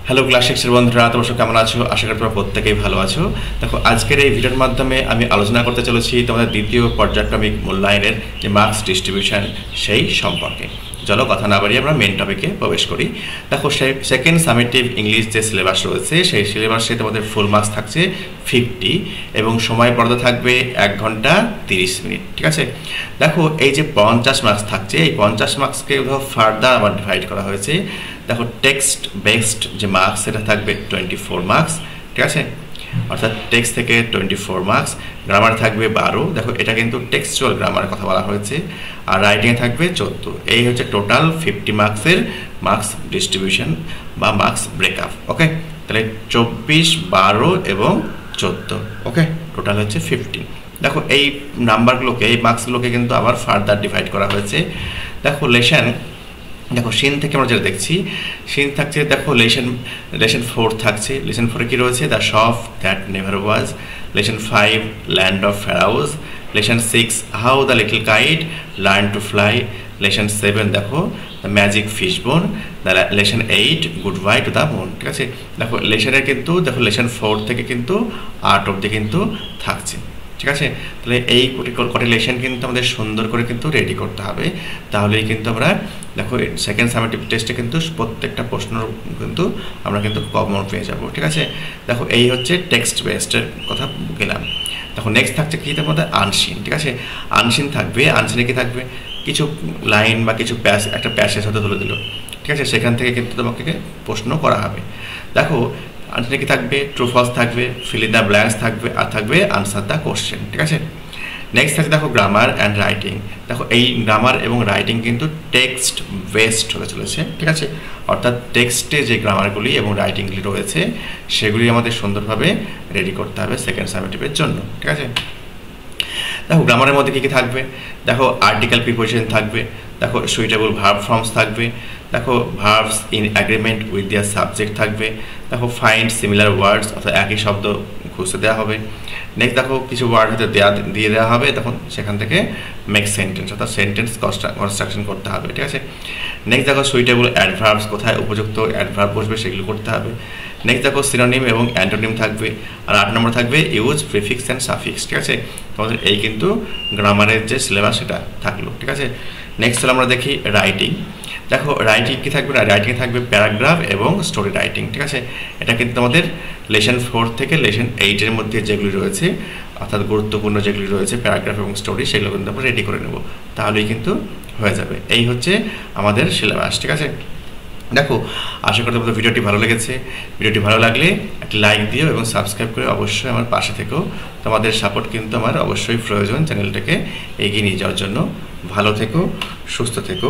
Hello class সিক্সের বন্ধুরা, তোমরা সব কেমন আছো? আশা করি তোমরা প্রত্যেকেই ভালো আছো। দেখো, আজকের এই ভিডিওর মাধ্যমে আমি আলোচনা করতে চলেছি তোমাদের দ্বিতীয় পর্যায়ক্রমিক মূল্যায়নের যে মার্কস ডিস্ট্রিবিউশন সেই সম্পর্কে। চলো কথা না বাড়িয়ে আমরা মেন টপিকে প্রবেশ করি। দেখো, সেকেন্ড সামেটিভ ইংলিশ যে সিলেবাস রয়েছে সেই সিলেবাসে তোমাদের ফুল মার্কস থাকছে 50 এবং সময় পড়তে থাকবে 1 ঘন্টা 30 মিনিট। ঠিক আছে, দেখো এই যে 50 মার্কস থাকছে, এই 50 মার্কসকে ফার্দার আবার ডিভাইড করা হয়েছে। দেখো, টেক্সট বেসড যে মার্কস সেটা থাকবে 24 মার্কস। ঠিক আছে, অর্থাৎ টেক্সট থেকে 24 মার্কস, গ্রামার থাকবে 12। দেখো, এটা কিন্তু টেক্সচুয়াল গ্রামারের কথা বলা হয়েছে। আর রাইটিংয়ে থাকবে 14। এই হচ্ছে টোটাল 50 মার্কসের মার্কস ডিস্ট্রিবিউশন বা মার্কস ব্রেকআপ। ওকে, তাহলে 24, 12 এবং 14। ওকে, টোটাল হচ্ছে 50। দেখো, এই নাম্বারগুলোকে, এই মার্কসগুলোকে কিন্তু আবার ফার্দার ডিভাইড করা হয়েছে। দেখো লেসন, দেখো সিন থেকে আমরা যেটা দেখছি, সিন থাকছে, দেখো লেসন 4 থাকছে। লেসন 4-এ কী রয়েছে? The shop that never was. Lesson 5 land of pharaohs. Lesson 6 how the little kite learn to fly. Lesson 7 দেখো the magic fishbone. Lesson 8 goodbye to the moon. ঠিক আছে, দেখো লেসনের কিন্তু দেখো লেসন 4 থেকে কিন্তু 8 অবধি কিন্তু থাকছে। ঠিক আছে, তাহলে এই কটি লেসন কিন্তু আমাদের সুন্দর করে কিন্তু রেডি করতে হবে, তাহলেই কিন্তু আমরা দেখো সেকেন্ড সামেটিভ টেস্টে কিন্তু প্রত্যেকটা প্রশ্ন কিন্তু আমরা কিন্তু কমন পেয়ে যাব। ঠিক আছে, দেখো এই হচ্ছে টেক্সট বেসডের কথা গেলাম। দেখো নেক্সট থাকছে কি, তার মধ্যে আনসিন। ঠিক আছে, আনসিন থাকবে। আনসিনে কি থাকবে? কিছু লাইন বা কিছু একটা প্যাসেজ হতে তুলে দিল। ঠিক আছে, সেখান থেকে কিন্তু তোমাকে প্রশ্ন করা হবে। দেখো আনসারে কি থাকবে? ট্রু ফলস থাকবে, ফিল ইন দ্য ব্ল্যাঙ্কস থাকবে, আর থাকবে আনসার দ্য কোশ্চেন। ঠিক আছে, নেক্সট থাকছে দেখো গ্রামার অ্যান্ড রাইটিং। দেখো এই গ্রামার এবং রাইটিং কিন্তু টেক্সট বেসড হতে চলেছে। ঠিক আছে, অর্থাৎ টেক্সটে যে গ্রামারগুলি এবং রাইটিংগুলি রয়েছে সেগুলি আমাদের সুন্দরভাবে রেডি করতে হবে সেকেন্ড সামেটিভের জন্য। ঠিক আছে, দেখো গ্রামারের মধ্যে কী কী থাকবে? দেখো আর্টিকেল প্রিপোজিশন থাকবে, দেখো সুইটেবল ভার্ব ফর্মস থাকবে, দেখো verbs in agreement with their subject থাকবে, দেখো ফাইন্ড সিমিলার ওয়ার্ডস, অর্থাৎ একই শব্দ খুঁজতে দেওয়া হবে। নেক্সট দেখো কিছু ওয়ার্ড হয়তো দিয়ে দেওয়া হবে, তখন সেখান থেকে মেক সেন্টেন্স, অর্থাৎ সেন্টেন্স কনস্ট্রাকশন করতে হবে। ঠিক আছে, নেক্সট দেখো সুইটেবল অ্যাডভার্বস, কোথায় উপযুক্ত অ্যাডভার্ব বসবে সেগুলো করতে হবে। নেক্সট দেখো সিনোনিম এবং অ্যান্টোনিম থাকবে। আর 8 নম্বর থাকবে ইউজ প্রিফিক্স অ্যান্ড সাফিক্স। ঠিক আছে, তোমাদের এই কিন্তু গ্রামারের যে সিলেবাস সেটা থাকলো। ঠিক আছে, নেক্সট হলো আমরা দেখি রাইটিং। দেখো রাইটিং কী থাকবে? রাইটিংয়ে থাকবে প্যারাগ্রাফ এবং স্টোরি রাইটিং। ঠিক আছে, এটা কিন্তু আমাদের লেসন 4 থেকে লেসন 8-এর মধ্যে যেগুলি রয়েছে, অর্থাৎ গুরুত্বপূর্ণ যেগুলি রয়েছে প্যারাগ্রাফ এবং স্টোরি, সেগুলো কিন্তু আমরা রেডি করে নেব, তাহলেই কিন্তু হয়ে যাবে। এই হচ্ছে আমাদের সিলেবাস। ঠিক আছে, দেখো আশা করি তোমাদের ভিডিওটি ভালো লেগেছে। ভিডিওটি ভালো লাগলে একটি লাইক দিও এবং সাবস্ক্রাইব করে অবশ্যই আমার পাশে থেকো। তোমাদের সাপোর্ট কিন্তু আমার অবশ্যই প্রয়োজন চ্যানেলটাকে এগিয়ে নিয়ে যাওয়ার জন্য। ভালো থেকো, সুস্থ থেকো।